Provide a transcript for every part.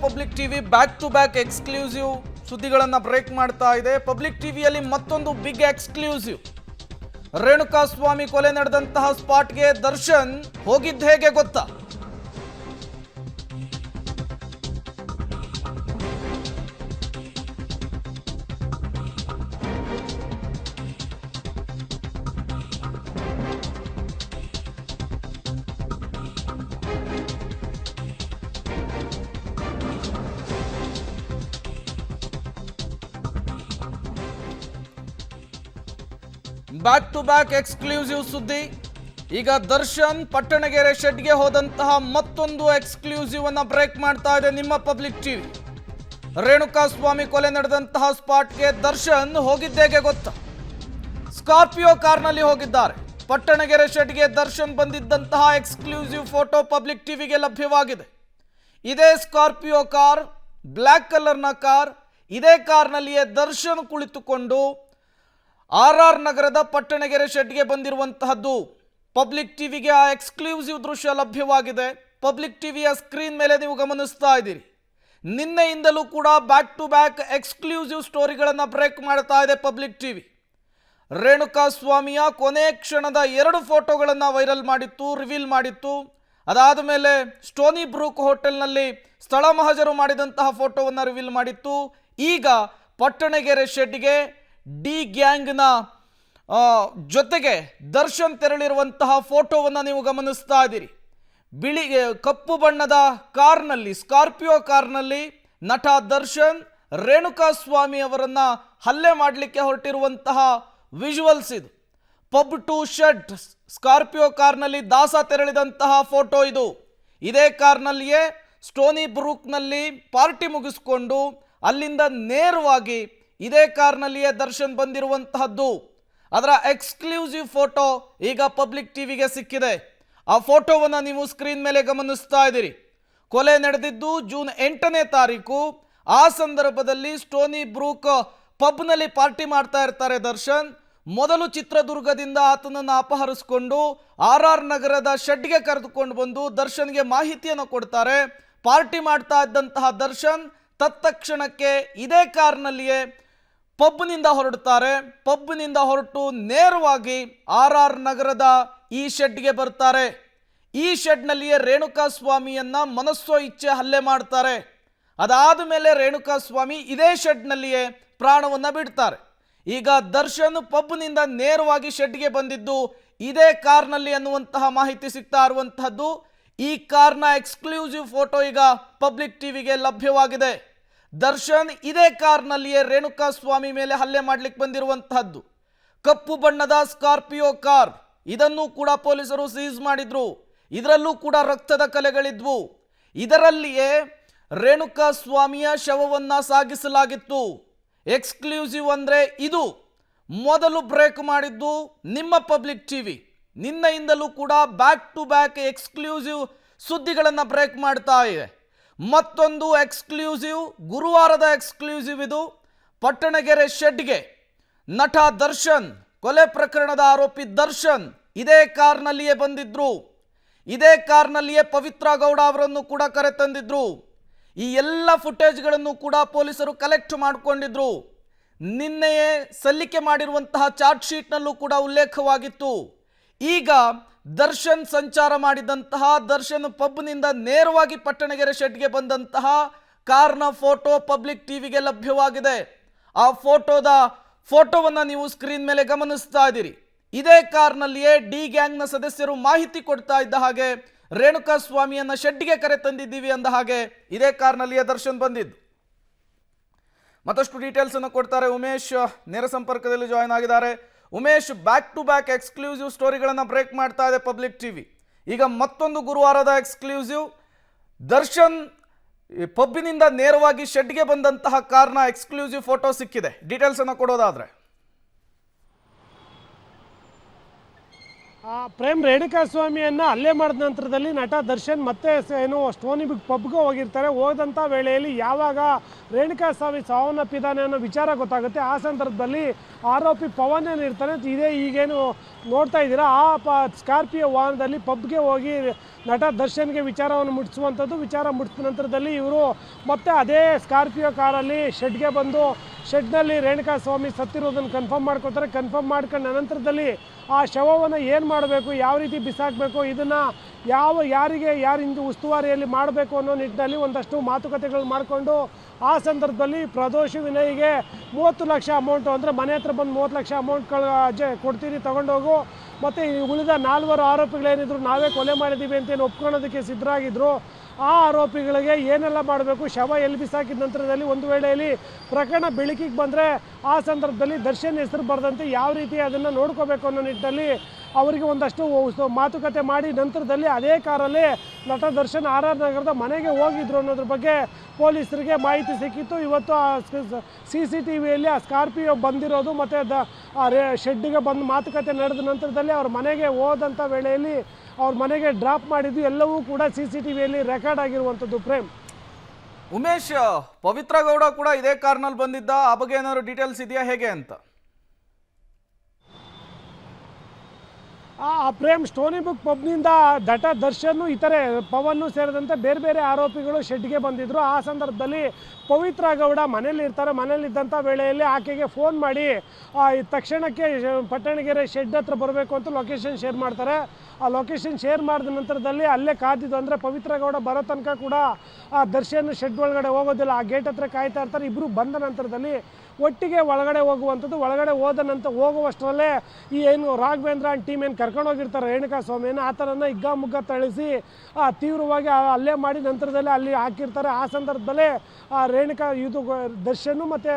Public TV back to back exclusive ಸುದ್ದಿಗಳನ್ನು break ಮಾಡ್ತಾ ಇದೆ. ಪಬ್ಲಿಕ್ ಟಿವಿಯಲ್ಲಿ ಮತ್ತೊಂದು ಬಿಗ್ ಎಕ್ಸ್ಕ್ಲೂಸಿವ್. ರೇಣುಕಾಸ್ವಾಮಿ ಕೊಲೆ ನಡೆದಂತಹ ಸ್ಪಾಟ್ಗೆ ದರ್ಶನ್ ಹೋಗಿದ್ದು ಹೇಗೆ ಗೊತ್ತಾ? ಬ್ಯಾಕ್ ಟು ಬ್ಯಾಕ್ ಎಕ್ಸ್ಕ್ಲೂಸಿವ್ ಸುದ್ದಿ. ಈಗ ದರ್ಶನ್ ಪಟ್ಟಣಗೆರೆ ಶೆಡ್ಗೆ ಹೋದಂತಹ ಮತ್ತೊಂದು ಎಕ್ಸ್ಕ್ಲೂಸಿವ್ ಅನ್ನ ಬ್ರೇಕ್ ಮಾಡ್ತಾ ಇದೆ ನಿಮ್ಮ ಪಬ್ಲಿಕ್ ಟಿವಿ. ರೇಣುಕಾಸ್ವಾಮಿ ಕೊಲೆ ನಡೆದಂತಹ ಸ್ಪಾಟ್ಗೆ ದರ್ಶನ್ ಹೋಗಿದ್ದೇಗೆ ಗೊತ್ತಾ? ಸ್ಕಾರ್ಪಿಯೋ ಕಾರ್ನಲ್ಲಿ ಹೋಗಿದ್ದಾರೆ. ಪಟ್ಟಣಗೆರೆ ಶೆಡ್ಗೆ ದರ್ಶನ್ ಬಂದಿದ್ದಂತಹ ಎಕ್ಸ್ಕ್ಲೂಸಿವ್ ಫೋಟೋ ಪಬ್ಲಿಕ್ ಟಿವಿಗೆ ಲಭ್ಯವಾಗಿದೆ. ಇದೇ ಸ್ಕಾರ್ಪಿಯೋ ಕಾರ್, ಬ್ಲ್ಯಾಕ್ ಕಲರ್ನ ಕಾರ್. ಇದೇ ಕಾರ್ನಲ್ಲಿಯೇ ದರ್ಶನ್ ಕುಳಿತುಕೊಂಡು RR ನಗರದ ಪಟ್ಟಣಗೆರೆ ಶೆಡ್ಗೆ ಬಂದಿರುವಂತಹದ್ದು. ಪಬ್ಲಿಕ್ ಟಿವಿಗೆ ಆ ಎಕ್ಸ್ಕ್ಲೂಸಿವ್ ದೃಶ್ಯ ಲಭ್ಯವಾಗಿದೆ. ಪಬ್ಲಿಕ್ ಟಿವಿಯ ಸ್ಕ್ರೀನ್ ಮೇಲೆ ನೀವು ಗಮನಿಸ್ತಾ ಇದ್ದೀರಿ. ನಿನ್ನೆಯಿಂದಲೂ ಕೂಡ ಬ್ಯಾಕ್ ಟು ಬ್ಯಾಕ್ ಎಕ್ಸ್ಕ್ಲೂಸಿವ್ ಸ್ಟೋರಿಗಳನ್ನು ಬ್ರೇಕ್ ಮಾಡ್ತಾ ಇದೆ ಪಬ್ಲಿಕ್ ಟಿವಿ. ರೇಣುಕಾಸ್ವಾಮಿಯ ಕೊನೆ ಕ್ಷಣದ 2 ಫೋಟೋಗಳನ್ನು ವೈರಲ್ ಮಾಡಿತ್ತು, ರಿವೀಲ್ ಮಾಡಿತ್ತು. ಅದಾದ ಮೇಲೆ ಸ್ಟೋನಿ ಬ್ರೂಕ್ ಹೋಟೆಲ್ನಲ್ಲಿ ಸ್ಥಳ ಮಹಜರು ಮಾಡಿದಂತಹ ಫೋಟೋವನ್ನು ರಿವೀಲ್ ಮಾಡಿತ್ತು. ಈಗ ಪಟ್ಟಣಗೆರೆ ಶೆಡ್ಗೆ ಡಿ ಗ್ಯಾಂಗ್ನ ಜೊತೆಗೆ ದರ್ಶನ್ ತೆರಳಿರುವಂತಹ ಫೋಟೋವನ್ನು ನೀವು ಗಮನಿಸ್ತಾ ಇದ್ದೀರಿ. ಕಪ್ಪು ಬಣ್ಣದ ಕಾರ್ನಲ್ಲಿ, ಸ್ಕಾರ್ಪಿಯೋ ಕಾರ್ನಲ್ಲಿ ನಟ ದರ್ಶನ್ ರೇಣುಕಾಸ್ವಾಮಿ ಅವರನ್ನ ಹಲ್ಲೆ ಮಾಡಲಿಕ್ಕೆ ಹೊರಟಿರುವಂತಹ ವಿಜುವಲ್ಸ್ ಇದು. ಪಬ್ ಟು ಶೆಡ್ ಸ್ಕಾರ್ಪಿಯೋ ಕಾರ್ನಲ್ಲಿ ದಾಸ ತೆರಳಿದಂತಹ ಫೋಟೋ ಇದು. ಇದೇ ಕಾರ್ನಲ್ಲಿಯೇ ಸ್ಟೋನಿ ಬ್ರೂಕ್ನಲ್ಲಿ ಪಾರ್ಟಿ ಮುಗಿಸ್ಕೊಂಡು ಅಲ್ಲಿಂದ ನೇರವಾಗಿ ಇದೇ ಕಾರ್ನಲ್ಲಿಯೇ ದರ್ಶನ್ ಬಂದಿರುವಂತಹದ್ದು. ಅದರ ಎಕ್ಸ್ಕ್ಲೂಸಿವ್ ಫೋಟೋ ಈಗ ಪಬ್ಲಿಕ್ ಟಿವಿಗೆ ಸಿಕ್ಕಿದೆ. ಆ ಫೋಟೋವನ್ನು ನೀವು ಸ್ಕ್ರೀನ್ ಮೇಲೆ ಗಮನಿಸ್ತಾ ಇದ್ದೀರಿ. ಕೊಲೆ ನಡೆದಿದ್ದು ಜೂನ್ 8ನೇ ತಾರೀಕು. ಆ ಸಂದರ್ಭದಲ್ಲಿ ಸ್ಟೋನಿ ಬ್ರೂಕ್ ಪಬ್ನಲ್ಲಿ ಪಾರ್ಟಿ ಮಾಡ್ತಾ ಇರ್ತಾರೆ ದರ್ಶನ್. ಮೊದಲು ಚಿತ್ರದುರ್ಗದಿಂದ ಆತನನ್ನು ಅಪಹರಿಸಿಕೊಂಡು RR ನಗರದ ಶೆಡ್ಗೆ ಕರೆದುಕೊಂಡು ಬಂದು ದರ್ಶನ್ಗೆ ಮಾಹಿತಿಯನ್ನು ಕೊಡ್ತಾರೆ. ಪಾರ್ಟಿ ಮಾಡ್ತಾ ಇದ್ದಂತಹ ದರ್ಶನ್ ತತ್ಕ್ಷಣಕ್ಕೆ ಇದೇ ಕಾರ್ನಲ್ಲಿಯೇ ಪಬ್ನಿಂದ ಹೊರಡ್ತಾರೆ. ಪಬ್ನಿಂದ ಹೊರಟು ನೇರವಾಗಿ RR ನಗರದ ಈ ಶೆಡ್ಗೆ ಬರ್ತಾರೆ. ಈ ಶೆಡ್ನಲ್ಲಿಯೇ ರೇಣುಕಾಸ್ವಾಮಿಯನ್ನ ಮನಸ್ಸೋ ಇಚ್ಛೆ ಹಲ್ಲೆ ಮಾಡ್ತಾರೆ. ಅದಾದ ಮೇಲೆ ರೇಣುಕಾಸ್ವಾಮಿ ಇದೇ ಶೆಡ್ನಲ್ಲಿಯೇ ಪ್ರಾಣವನ್ನ ಬಿಡ್ತಾರೆ. ಈಗ ದರ್ಶನ್ ಪಬ್ನಿಂದ ನೇರವಾಗಿ ಶೆಡ್ಗೆ ಬಂದಿದ್ದು ಇದೇ ಕಾರ್ನಲ್ಲಿ ಅನ್ನುವಂತಹ ಮಾಹಿತಿ ಸಿಗ್ತಾ ಇರುವಂತಹದ್ದು. ಈ ಕಾರ್ನ ಎಕ್ಸ್ಕ್ಲೂಸಿವ್ ಫೋಟೋ ಈಗ ಪಬ್ಲಿಕ್ ಟಿವಿಗೆ ಲಭ್ಯವಾಗಿದೆ. ದರ್ಶನ್ ಇದೇ ಕಾರ್ನಲ್ಲಿಯೇ ರೇಣುಕಾಸ್ವಾಮಿ ಮೇಲೆ ಹಲ್ಲೆ ಮಾಡಲಿಕ್ಕೆ ಬಂದಿರುವಂತಹದ್ದು. ಕಪ್ಪು ಬಣ್ಣದ ಸ್ಕಾರ್ಪಿಯೋ ಕಾರ್, ಇದನ್ನು ಕೂಡ ಪೊಲೀಸರು ಸೀಸ್ ಮಾಡಿದ್ರು. ಇದರಲ್ಲೂ ಕೂಡ ರಕ್ತದ ಕಲೆಗಳಿದ್ವು. ಇದರಲ್ಲಿಯೇ ರೇಣುಕಾಸ್ವಾಮಿಯ ಶವವನ್ನ ಸಾಗಿಸಲಾಗಿತ್ತು. ಎಕ್ಸ್ಕ್ಲೂಸಿವ್ ಅಂದ್ರೆ ಇದು. ಮೊದಲು ಬ್ರೇಕ್ ಮಾಡಿದ್ದು ನಿಮ್ಮ ಪಬ್ಲಿಕ್ ಟಿವಿ. ನಿನ್ನೆಯಿಂದಲೂ ಕೂಡ ಬ್ಯಾಕ್ ಟು ಬ್ಯಾಕ್ ಎಕ್ಸ್ಕ್ಲೂಸಿವ್ ಸುದ್ದಿಗಳನ್ನು ಬ್ರೇಕ್ ಮಾಡ್ತಾ ಇದೆ. ಮತ್ತೊಂದು ಎಕ್ಸ್ಕ್ಲೂಸಿವ್, ಗುರುವಾರದ ಎಕ್ಸ್ಕ್ಲೂಸಿವ್ ಇದು. ಪಟ್ಟಣಗೆರೆ ಶೆಡ್ಗೆ ನಟ ದರ್ಶನ್, ಕೊಲೆ ಪ್ರಕರಣದ ಆರೋಪಿ ದರ್ಶನ್ ಇದೇ ಕಾರ್ನಲ್ಲಿಯೇ ಬಂದಿದ್ರು. ಇದೇ ಕಾರ್ನಲ್ಲಿಯೇ ಪವಿತ್ರ ಗೌಡ ಅವರನ್ನು ಕೂಡ ಕರೆತಂದಿದ್ರು. ಈ ಎಲ್ಲ ಫುಟೇಜ್ಗಳನ್ನು ಕೂಡ ಪೊಲೀಸರು ಕಲೆಕ್ಟ್ ಮಾಡಿಕೊಂಡಿದ್ರು. ನಿನ್ನೆಯೇ ಸಲ್ಲಿಕೆ ಮಾಡಿರುವಂತಹ ಚಾರ್ಜ್ ಶೀಟ್ನಲ್ಲೂ ಕೂಡ ಉಲ್ಲೇಖವಾಗಿತ್ತು. ಈಗ ದರ್ಶನ್ ಸಂಚಾರ ಮಾಡಿದಂತಹ, ದರ್ಶನ್ ಪಬ್ನಿಂದ ನೇರವಾಗಿ ಪಟ್ಟಣಗೆರೆ ಶೆಡ್ಗೆ ಬಂದಂತಹ ಕಾರ್ನ ಫೋಟೋ ಪಬ್ಲಿಕ್ ಟಿವಿಗೆ ಲಭ್ಯವಾಗಿದೆ. ಆ ಫೋಟೋವನ್ನು ನೀವು ಸ್ಕ್ರೀನ್ ಮೇಲೆ ಗಮನಿಸ್ತಾ ಇದ್ದೀರಿ. ಇದೇ ಕಾರ್ನಲ್ಲಿಯೇ ಡಿ ಗ್ಯಾಂಗ್ನ ಸದಸ್ಯರು ಮಾಹಿತಿ ಕೊಡ್ತಾ ಇದ್ದ ಹಾಗೆ ರೇಣುಕಾಸ್ವಾಮಿಯನ್ನ ಶೆಡ್ಗೆ ಕರೆ ತಂದಿದ್ದೀವಿ ಅಂದ ಹಾಗೆ ಇದೇ ಕಾರ್ನಲ್ಲಿಯೇ ದರ್ಶನ್ ಬಂದಿದ್ದು. ಮತ್ತಷ್ಟು ಡೀಟೇಲ್ಸ್ ಅನ್ನು ಕೊಡ್ತಾರೆ ಉಮೇಶ್, ನೇರ ಸಂಪರ್ಕದಲ್ಲಿ ಜಾಯ್ನ್ ಆಗಿದ್ದಾರೆ. Umesh, back to back exclusive ಸ್ಟೋರಿಗಳನ್ನು ಬ್ರೇಕ್ ಮಾಡ್ತಾ ಇದೆ ಪಬ್ಲಿಕ್ ಟಿವಿ. ಈಗ ಮತ್ತೊಂದು ಗುರುವಾರದ ಎಕ್ಸ್ಕ್ಲೂಸಿವ್, ದರ್ಶನ್ ಪಬ್ಬಿನಿಂದ ನೇರವಾಗಿ ಶೆಡ್ಗೆ ಬಂದಂತಹ ಕಾರ್ನ ಎಕ್ಸ್ಕ್ಲೂಸಿವ್ ಫೋಟೋ ಸಿಕ್ಕಿದೆ. ಡೀಟೇಲ್ಸ್ ಅನ್ನು ಕೊಡೋದಾದ್ರೆ ಪ್ರೇಮ್ ರೇಣುಕಾಸ್ವಾಮಿಯನ್ನು ಹಲ್ಲೆ ಮಾಡಿದ ನಂತರದಲ್ಲಿ ನಟ ದರ್ಶನ್ ಮತ್ತೆ ಏನು ಸ್ಟೋನಿ ಪಬ್ಗೆ ಹೋಗಿರ್ತಾರೆ. ಹೋದಂಥ ವೇಳೆಯಲ್ಲಿ ಯಾವಾಗ ರೇಣುಕಾಸ್ವಾಮಿ ಸಾವನ್ನಪ್ಪಿದ್ದಾನೆ ಅನ್ನೋ ವಿಚಾರ ಗೊತ್ತಾಗುತ್ತೆ. ಆ ಸಂದರ್ಭದಲ್ಲಿ ಆರೋಪಿ ಪವನ್ ಏನಿರ್ತಾನೆ ಇದೇ ಈಗೇನು ನೋಡ್ತಾ ಇದ್ದೀರಾ ಸ್ಕಾರ್ಪಿಯೋ ವಾಹನದಲ್ಲಿ ಪಬ್ಗೆ ಹೋಗಿ ನಟ ದರ್ಶನ್ಗೆ ವಿಚಾರವನ್ನು ಮುಟ್ಟಿಸುವಂಥದ್ದು. ವಿಚಾರ ಮುಟ್ಟಿದ ನಂತರದಲ್ಲಿ ಇವರು ಮತ್ತೆ ಅದೇ ಸ್ಕಾರ್ಪಿಯೋ ಕಾರಲ್ಲಿ ಶೆಡ್ಗೆ ಬಂದು ಶೆಡ್ನಲ್ಲಿ ರೇಣುಕಾಸ್ವಾಮಿ ಸತ್ತಿರೋದನ್ನು ಕನ್ಫರ್ಮ್ ಮಾಡ್ಕೊತಾರೆ. ಕನ್ಫರ್ಮ್ ಮಾಡ್ಕೊಂಡ ನಂತರದಲ್ಲಿ ಆ ಶವವನ್ನು ಏನು ಮಾಡಬೇಕು, ಯಾವ ರೀತಿ ಬಿಸಾಕಬೇಕು, ಇದನ್ನು ಯಾರಿಂದ ಉಸ್ತುವಾರಿಯಲ್ಲಿ ಮಾಡಬೇಕು ಅನ್ನೋ ನಿಟ್ಟಿನಲ್ಲಿ ಒಂದಷ್ಟು ಮಾತುಕತೆಗಳು ಮಾಡಿಕೊಂಡು ಆ ಸಂದರ್ಭದಲ್ಲಿ ಪ್ರದೋಷ ವಿನಯ್ಗೆ 30 ಲಕ್ಷ ಅಮೌಂಟು ಅಂದರೆ ಮನೆ ಹತ್ರ ಬಂದು 30 ಲಕ್ಷ ಅಮೌಂಟ್ ಕೊಡ್ತೀನಿ ತಗೊಂಡೋಗು, ಮತ್ತು ಉಳಿದ 4 ಆರೋಪಿಗಳೇನಿದ್ರು ನಾವೇ ಕೊಲೆ ಮಾಡಿದ್ದೀವಿ ಅಂತೇನು ಒಪ್ಕೊಳ್ಳೋದಕ್ಕೆ ಸಿದ್ಧರಾಗಿದ್ದರು. ಆ ಆರೋಪಿಗಳಿಗೆ ಏನೆಲ್ಲ ಮಾಡಬೇಕು, ಶವ ಎಲ್ಲಿ ಬಿಸಾಕಿದ ನಂತರದಲ್ಲಿ ಒಂದು ವೇಳೆಯಲ್ಲಿ ಪ್ರಕರಣ ಬೆಳಕಿಗೆ ಬಂದರೆ ಆ ಸಂದರ್ಭದಲ್ಲಿ ದರ್ಶನ್ ಹೆಸರು ಬರೆದಂತೆ ಯಾವ ರೀತಿ ಅದನ್ನು ನೋಡ್ಕೋಬೇಕು ಅನ್ನೋ ನಿಟ್ಟಿನಲ್ಲಿ ಅವರಿಗೆ ಒಂದಷ್ಟು ಮಾತುಕತೆ ಮಾಡಿ ನಂತರದಲ್ಲಿ ಅದೇ ಕಾರಲ್ಲಿ ನಟ ದರ್ಶನ್ ಆರ್ ನಗರದ ಮನೆಗೆ ಹೋಗಿದ್ರು ಅನ್ನೋದ್ರ ಬಗ್ಗೆ ಪೊಲೀಸರಿಗೆ ಮಾಹಿತಿ ಸಿಕ್ಕಿತ್ತು. ಇವತ್ತು ಆ CCTVಯಲ್ಲಿ ಆ ಸ್ಕಾರ್ಪಿಯೋ ಬಂದಿರೋದು ಮತ್ತು ಶೆಡ್ಡಿಗೆ ಬಂದು ಮಾತುಕತೆ ನಡೆದ ನಂತರದಲ್ಲಿ ಅವ್ರ ಮನೆಗೆ ಹೋದಂಥ ವೇಳೆಯಲ್ಲಿ ಅವ್ರ ಮನೆಗೆ ಡ್ರಾಪ್ ಮಾಡಿದ್ದು ಎಲ್ಲವೂ ಕೂಡ CCTVಯಲ್ಲಿ ರೆಕಾರ್ಡ್ ಆಗಿರುವಂಥದ್ದು. ಪ್ರೇಮ್, ಉಮೇಶ್, ಪವಿತ್ರ ಗೌಡ ಕೂಡ ಇದೇ ಕಾರ್ನಲ್ಲಿ ಬಂದಿದ್ದ, ಆ ಬಗ್ಗೆ ಏನಾದ್ರು ಡೀಟೇಲ್ಸ್ ಇದೆಯಾ ಹೇಗೆ ಅಂತ? ಪ್ರೇಮ್, ಸ್ಟೋನಿ ಬುಕ್ ಪಬ್ನಿಂದ ನಟ ದರ್ಶನ್ ಇತರೆ ಪವನ್ನು ಸೇರಿದಂತೆ ಬೇರೆ ಬೇರೆ ಆರೋಪಿಗಳು ಶೆಡ್ಗೆ ಬಂದಿದ್ದರು. ಆ ಸಂದರ್ಭದಲ್ಲಿ ಪವಿತ್ರ ಗೌಡ ಮನೇಲಿರ್ತಾರೆ. ಮನೇಲಿದ್ದಂಥ ವೇಳೆಯಲ್ಲಿ ಆಕೆಗೆ ಫೋನ್ ಮಾಡಿ ತಕ್ಷಣಕ್ಕೆ ಪಟ್ಟಣಗೆರೆ ಶೆಡ್ ಹತ್ರ ಬರಬೇಕು ಅಂತ ಲೊಕೇಶನ್ ಶೇರ್ ಮಾಡ್ತಾರೆ. ಆ ಲೊಕೇಶನ್ ಶೇರ್ ಮಾಡಿದ ನಂತರದಲ್ಲಿ ಅಲ್ಲೇ ಕಾದಿದ್ದು, ಅಂದರೆ ಪವಿತ್ರ ಗೌಡ ಬರೋ ತನಕ ಕೂಡ ದರ್ಶನ್ ಶೆಡ್ ಒಳಗಡೆ ಹೋಗೋದಿಲ್ಲ, ಆ ಗೇಟ್ ಹತ್ರ ಕಾಯ್ತಾ ಇರ್ತಾರೆ. ಇಬ್ಬರು ಬಂದ ನಂತರದಲ್ಲಿ ಒಟ್ಟಿಗೆ ಒಳಗಡೆ ಹೋಗುವಂಥದ್ದು. ಒಳಗಡೆ ಹೋಗುವಷ್ಟರಲ್ಲೇ ಈ ಏನು ರಾಘವೇಂದ್ರ ಅಂಡ್ ಟೀಮ್ ಏನು ಕರ್ಕೊಂಡು ಹೋಗಿರ್ತಾರೆ ರೇಣುಕಾಸ್ವಾಮಿಯನ್ನು, ಆ ಥರನ ಹಿಗ್ಗಾಮುಗ್ಗ ಥಳಿಸಿ ತೀವ್ರವಾಗಿ ಹಲ್ಲೆ ಮಾಡಿ ನಂತರದಲ್ಲಿ ಅಲ್ಲಿ ಹಾಕಿರ್ತಾರೆ. ಆ ಸಂದರ್ಭದಲ್ಲೇ ದರ್ಶನ್ ಮತ್ತು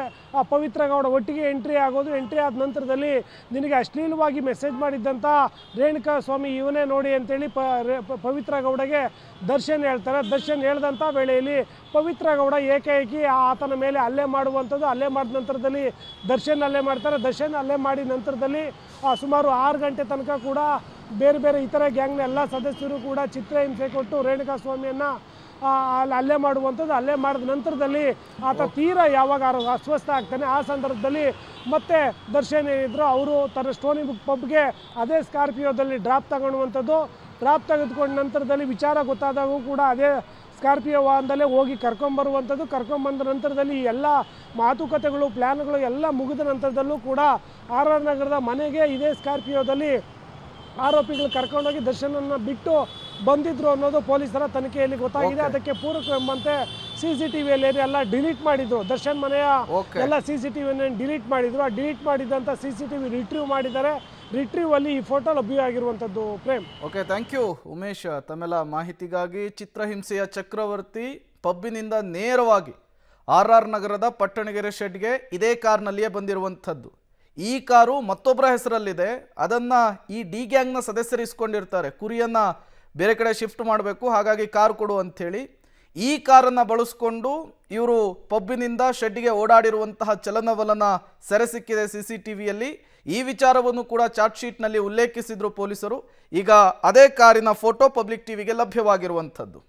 ಪವಿತ್ರ ಗೌಡ ಒಟ್ಟಿಗೆ ಎಂಟ್ರಿ ಆಗೋದು. ಎಂಟ್ರಿ ಆದ ನಂತರದಲ್ಲಿ ನಿನಗೆ ಅಶ್ಲೀಲವಾಗಿ ಮೆಸೇಜ್ ಮಾಡಿದ್ದಂಥ ರೇಣುಕಾಸ್ವಾಮಿ ಇವನೇ ನೋಡಿ ಅಂತೇಳಿ ಪವಿತ್ರ ಗೌಡಗೆ ದರ್ಶನ್ ಹೇಳ್ತಾರೆ. ದರ್ಶನ್ ಹೇಳ್ದಂಥ ವೇಳೆಯಲ್ಲಿ ಪವಿತ್ರ ಗೌಡ ಏಕಾಏಕಿ ಆತನ ಮೇಲೆ ಹಲ್ಲೆ ಮಾಡುವಂಥದ್ದು. ಹಲ್ಲೆ ಮಾಡಿದ ನಂತರದಲ್ಲಿ ದರ್ಶನ್ ಹಲ್ಲೆ ಮಾಡ್ತಾರೆ. ದರ್ಶನ್ ಹಲ್ಲೆ ಮಾಡಿದ ನಂತರದಲ್ಲಿ ಸುಮಾರು 6 ಗಂಟೆ ತನಕ ಕೂಡ ಬೇರೆ ಬೇರೆ ಇತರ ಗ್ಯಾಂಗ್ನ ಎಲ್ಲ ಸದಸ್ಯರು ಕೂಡ ಚಿತ್ರಹಿಂಸೆ ಕೊಟ್ಟು ರೇಣುಕಾಸ್ವಾಮಿಯನ್ನು ಹಲ್ಲೆ ಮಾಡುವಂಥದ್ದು. ಹಲ್ಲೆ ಮಾಡಿದ ನಂತರದಲ್ಲಿ ಆತ ತೀರಾ ಯಾವಾಗ ಅಸ್ವಸ್ಥ ಆಗ್ತಾನೆ ಆ ಸಂದರ್ಭದಲ್ಲಿ ಮತ್ತೆ ದರ್ಶನ್ ಏನಿದ್ರು ಅವರು ತನ್ನ ಸ್ಟೋನಿ ಬುಕ್ ಪಬ್ಗೆ ಅದೇ ಸ್ಕಾರ್ಪಿಯೋದಲ್ಲಿ ಡ್ರಾಪ್ ತಗೊಳ್ಳುವಂಥದ್ದು. ಡ್ರಾಪ್ ತೆಗೆದುಕೊಂಡ ನಂತರದಲ್ಲಿ ವಿಚಾರ ಗೊತ್ತಾದಾಗೂ ಕೂಡ ಅದೇ ಸ್ಕಾರ್ಪಿಯೋ ವಾಹನದಲ್ಲೇ ಹೋಗಿ ಕರ್ಕೊಂಬರುವಂಥದ್ದು. ಕರ್ಕೊಂಬಂದ ನಂತರದಲ್ಲಿ ಎಲ್ಲ ಮಾತುಕತೆಗಳು ಪ್ಲ್ಯಾನ್ಗಳು ಎಲ್ಲ ಮುಗಿದ ನಂತರದಲ್ಲೂ ಕೂಡ ಆರ್ ನಗರದ ಮನೆಗೆ ಇದೇ ಸ್ಕಾರ್ಪಿಯೋದಲ್ಲಿ ಆರೋಪಿಗಳು ಕರ್ಕೊಂಡೋಗಿ ದರ್ಶನನ್ನು ಬಿಟ್ಟು ಬಂದಿದ್ರು ಅನ್ನೋದು ಪೊಲೀಸರ ತನಿಖೆಯಲ್ಲಿ ಗೊತ್ತಾಗಿದೆ. ಅದಕ್ಕೆ ಪೂರಕ ಎಂಬಂತೆ CCTVಯಲ್ಲಿ ಎಲ್ಲ ಡಿಲೀಟ್ ಮಾಡಿದ್ರು. ದರ್ಶನ್ ಮನೆಯ ಎಲ್ಲ CCTVಯನ್ನು ಡಿಲೀಟ್ ಮಾಡಿದ್ರು. ಆ ಡಿಲೀಟ್ ಮಾಡಿದಂಥ CCTV ರಿಟ್ರೀವ್ ಮಾಡಿದ್ದಾರೆ. ರಿಟ್ರೀವ್ ಅಲ್ಲಿ ಈ ಫೋಟೋ ಲಭ್ಯವಾಗಿರುವಂಥದ್ದು. Prem, okay, thank you Umesh ತಮ್ಮೆಲ್ಲ ಮಾಹಿತಿಗಾಗಿ. ಚಿತ್ರಹಿಂಸೆಯ ಚಕ್ರವರ್ತಿ ಪಬ್ಬಿನಿಂದ ನೇರವಾಗಿ RR ನಗರದ ಪಟ್ಟಣಗೆರೆ ಶೆಡ್ಗೆ ಇದೇ ಕಾರ್ನಲ್ಲಿಯೇ ಬಂದಿರುವಂಥದ್ದು. ಈ ಕಾರು ಮತ್ತೊಬ್ಬರ ಹೆಸರಲ್ಲಿದೆ, ಅದನ್ನು ಈ ಡಿ ಗ್ಯಾಂಗ್ನ ಸದಸ್ಯರು ಇಸ್ಕೊಂಡಿರ್ತಾರೆ. ಕುರಿಯನ್ನು ಬೇರೆ ಕಡೆ ಶಿಫ್ಟ್ ಮಾಡಬೇಕು, ಹಾಗಾಗಿ ಕಾರು ಕೊಡು ಅಂಥೇಳಿ ಈ ಕಾರನ್ನು ಬಳಸ್ಕೊಂಡು ಇವರು ಪಬ್ಬಿನಿಂದ ಶೆಡ್ಗೆ ಓಡಾಡಿರುವಂತಹ ಚಲನವಲನ ಸೆರೆ ಸಿಕ್ಕಿದೆ CCTVಯಲ್ಲಿ. ಈ ವಿಚಾರವನ್ನು ಕೂಡ ಚಾರ್ಜ್ ಶೀಟ್ನಲ್ಲಿ ಉಲ್ಲೇಖಿಸಿದ್ರು ಪೊಲೀಸರು. ಈಗ ಅದೇ ಕಾರಿನ ಫೋಟೋ ಪಬ್ಲಿಕ್ ಟಿವಿಗೆ ಲಭ್ಯವಾಗಿರುವಂಥದ್ದು.